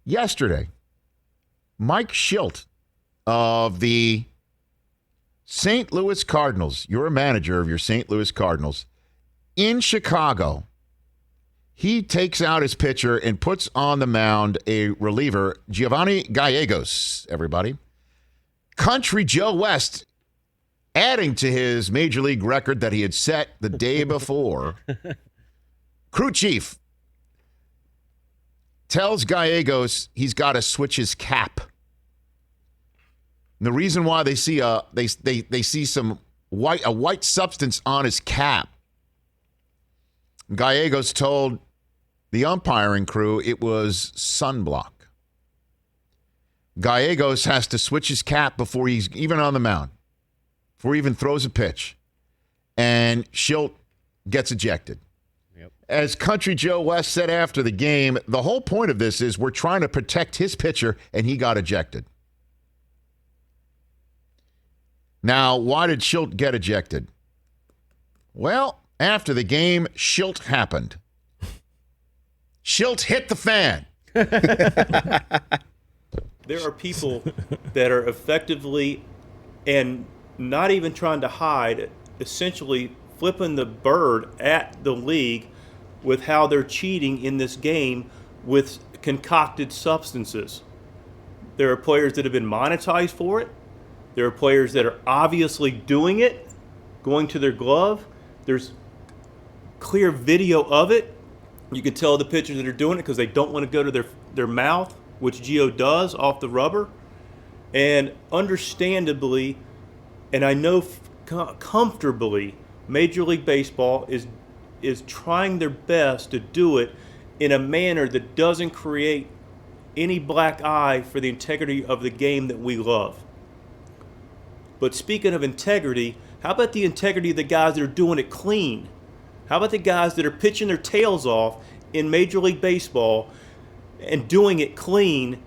Yesterday, Mike Shildt of the St. Louis Cardinals, you're a manager of your St. Louis Cardinals, in Chicago, he takes out his pitcher and puts on the mound a reliever, Giovanni Gallegos, everybody. Country Joe West, adding to his major league record that he had set the day before, crew chief tells Gallegos he's got to switch his cap. And the reason why they see they see some white substance on his cap. Gallegos told the umpiring crew it was sunblock. Gallegos has to switch his cap before he's even on the mound, before he even throws a pitch. And Shildt gets ejected. Yep. As Country Joe West said after the game, the whole point of this is we're trying to protect his pitcher, and he got ejected. Now, why did Shildt get ejected? Well, after the game, Shildt happened. Shildt hit the fan. There are people that are effectively and not even trying to hide, essentially flipping the bird at the league with how they're cheating in this game with concocted substances. There are players that have been monetized for it. There are players that are obviously doing it, going to their glove. There's clear video of it. You can tell the pitchers that are doing it because they don't want to go to their mouth, which Gio does off the rubber. And understandably, and I know comfortably, Major League Baseball is trying their best to do it in a manner that doesn't create any black eye for the integrity of the game that we love. But speaking of integrity, how about the integrity of the guys that are doing it clean? How about the guys that are pitching their tails off in Major League Baseball and doing it clean,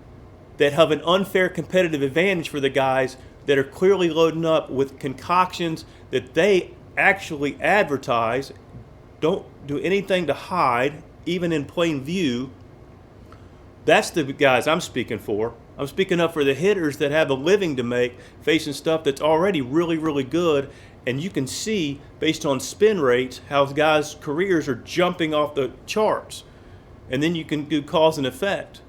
that have an unfair competitive advantage for the guys that are clearly loading up with concoctions that they actually advertise, don't do anything to hide, even in plain view? That's the guys I'm speaking for. I'm speaking up for the hitters that have a living to make facing stuff that's already really, really good. And you can see, based on spin rates, how guys' careers are jumping off the charts. And then you can do cause and effect.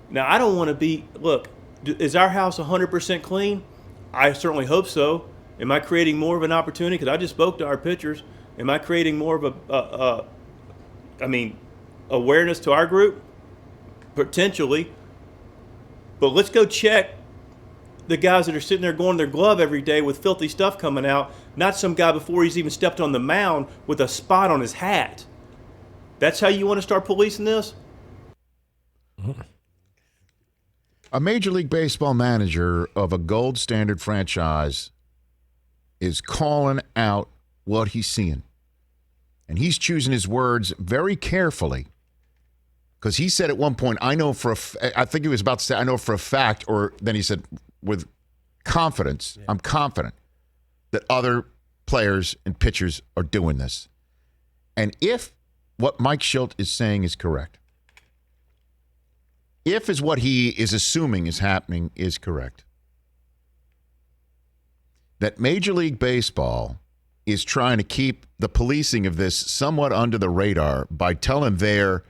Now, I don't want to be, look, is our house 100% clean? I certainly hope so. Am I creating more of an opportunity? Because I just spoke to our pitchers. Am I creating more of awareness to our group? Potentially. But let's go check the guys that are sitting there going to their glove every day with filthy stuff coming out, not some guy before he's even stepped on the mound with a spot on his hat. That's how you want to start policing this? A Major League Baseball manager of a gold standard franchise is calling out what he's seeing. And he's choosing his words very carefully. Because he said at one point, I think he was about to say, I know for a fact, or then he said with confidence, I'm confident that other players and pitchers are doing this. And if what Mike Shildt is saying is correct, if is what he is assuming is happening is correct, that Major League Baseball is trying to keep the policing of this somewhat under the radar by telling their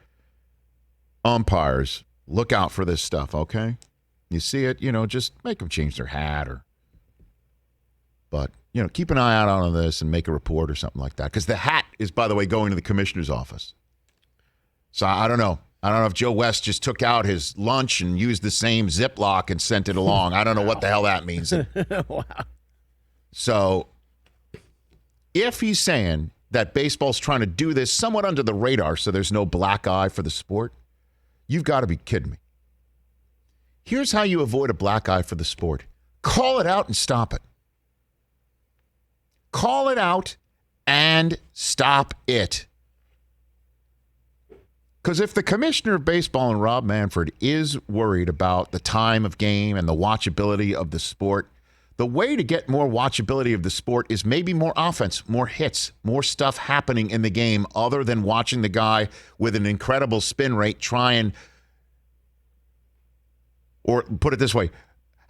umpires, look out for this stuff, okay? You see it, just make them change their hat but, keep an eye out on this and make a report or something like that. Because the hat is, by the way, going to the commissioner's office. So I don't know. I don't know if Joe West just took out his lunch and used the same Ziploc and sent it along. I don't know what the hell that means. Wow. So if he's saying that baseball's trying to do this somewhat under the radar so there's no black eye for the sport, you've got to be kidding me. Here's how you avoid a black eye for the sport. Call it out and stop it. Call it out and stop it. Because if the commissioner of baseball and Rob Manfred is worried about the time of game and the watchability of the sport, the way to get more watchability of the sport is maybe more offense, more hits, more stuff happening in the game other than watching the guy with an incredible spin rate try and Or put it this way,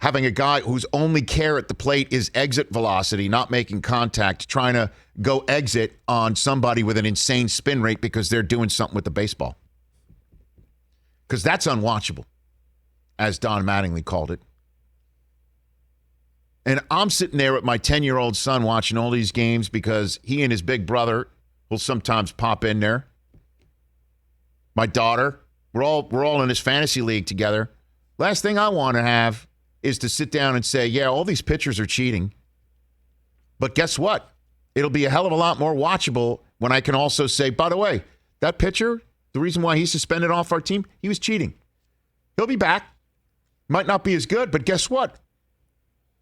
having a guy whose only care at the plate is exit velocity, not making contact, trying to go exit on somebody with an insane spin rate because they're doing something with the baseball. Because that's unwatchable, as Don Mattingly called it. And I'm sitting there with my 10-year-old son watching all these games because he and his big brother will sometimes pop in there. My daughter, we're all in this fantasy league together. Last thing I want to have is to sit down and say, yeah, all these pitchers are cheating. But guess what? It'll be a hell of a lot more watchable when I can also say, by the way, that pitcher, the reason why he's suspended off our team, he was cheating. He'll be back. Might not be as good, but guess what?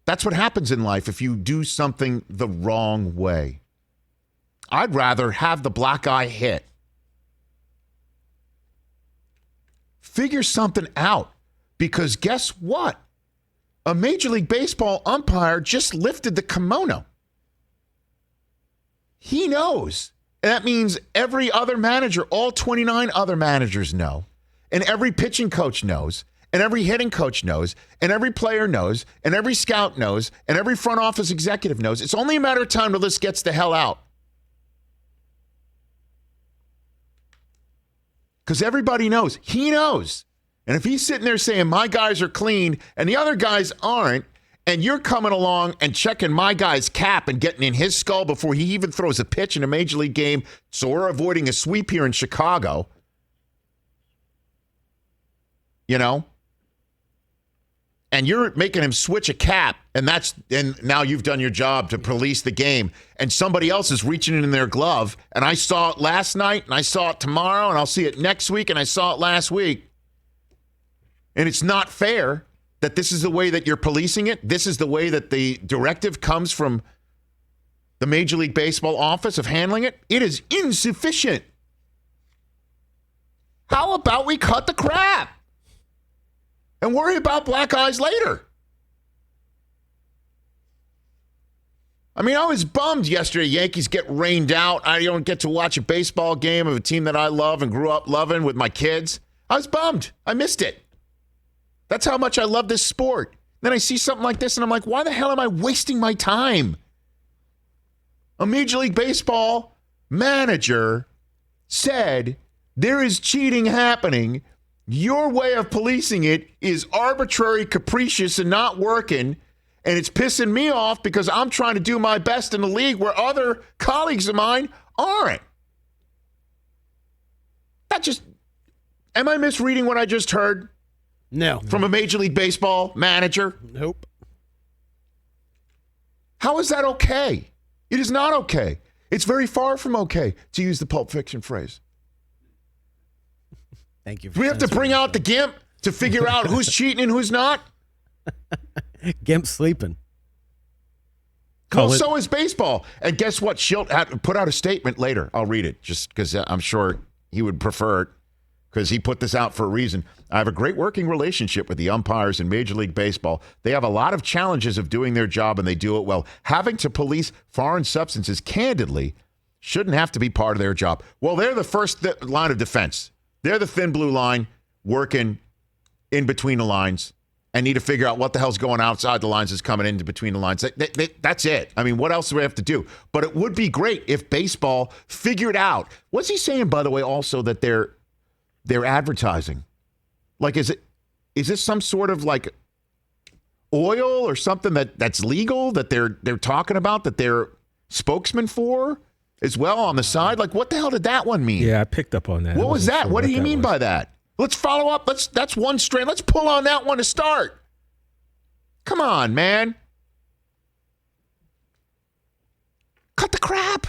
That's what happens in life if you do something the wrong way. I'd rather have the black eye hit. Figure something out, because guess what? A Major League Baseball umpire just lifted the kimono. He knows. And that means every other manager, all 29 other managers know, and every pitching coach knows, and every hitting coach knows, and every player knows, and every scout knows, and every front office executive knows. It's only a matter of time till this gets the hell out. Because everybody knows. He knows. And if he's sitting there saying, my guys are clean, and the other guys aren't, and you're coming along and checking my guy's cap and getting in his skull before he even throws a pitch in a Major League game, so we're avoiding a sweep here in Chicago, you know? And you're making him switch a cap, and now you've done your job to police the game, and somebody else is reaching in their glove, and I saw it last night, and I saw it tomorrow, and I'll see it next week, and I saw it last week. And it's not fair that this is the way that you're policing it. This is the way that the directive comes from the Major League Baseball office of handling it. It is insufficient. How about we cut the crap and worry about black eyes later? I mean, I was bummed yesterday. Yankees get rained out. I don't get to watch a baseball game of a team that I love and grew up loving with my kids. I was bummed. I missed it. That's how much I love this sport. Then I see something like this, and I'm like, why the hell am I wasting my time? A Major League Baseball manager said there is cheating happening. Your way of policing it is arbitrary, capricious, and not working, and it's pissing me off because I'm trying to do my best in the league where other colleagues of mine aren't. Am I misreading what I just heard? No. From a Major League Baseball manager? Nope. How is that okay? It is not okay. It's very far from okay, to use the Pulp Fiction phrase. Thank you. Do we have to bring out the GIMP to figure out who's cheating and who's not? GIMP sleeping. Well, so is baseball. And guess what? Shildt had to put out a statement later. I'll read it just because I'm sure he would prefer it, because he put this out for a reason. I have a great working relationship with the umpires in Major League Baseball. They have a lot of challenges of doing their job, and they do it well. Having to police foreign substances, candidly, shouldn't have to be part of their job. Well, they're the first line of defense. They're the thin blue line working in between the lines and need to figure out what the hell's going outside the lines is coming into between the lines. That's it. I mean, what else do we have to do? But it would be great if baseball figured out. What's he saying, by the way, also that they're advertising? Like, is this some sort of like oil or something that's legal that they're talking about, that they're spokesman for as well on the side? Like, what the hell did that one mean? Yeah, I picked up on that. What was that? What do you mean by that? Let's follow up. That's one strand. Let's pull on that one to start. Come on, man. Cut the crap.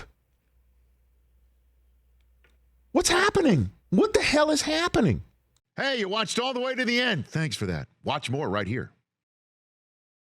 What's happening? What the hell is happening? Hey, you watched all the way to the end. Thanks for that. Watch more right here.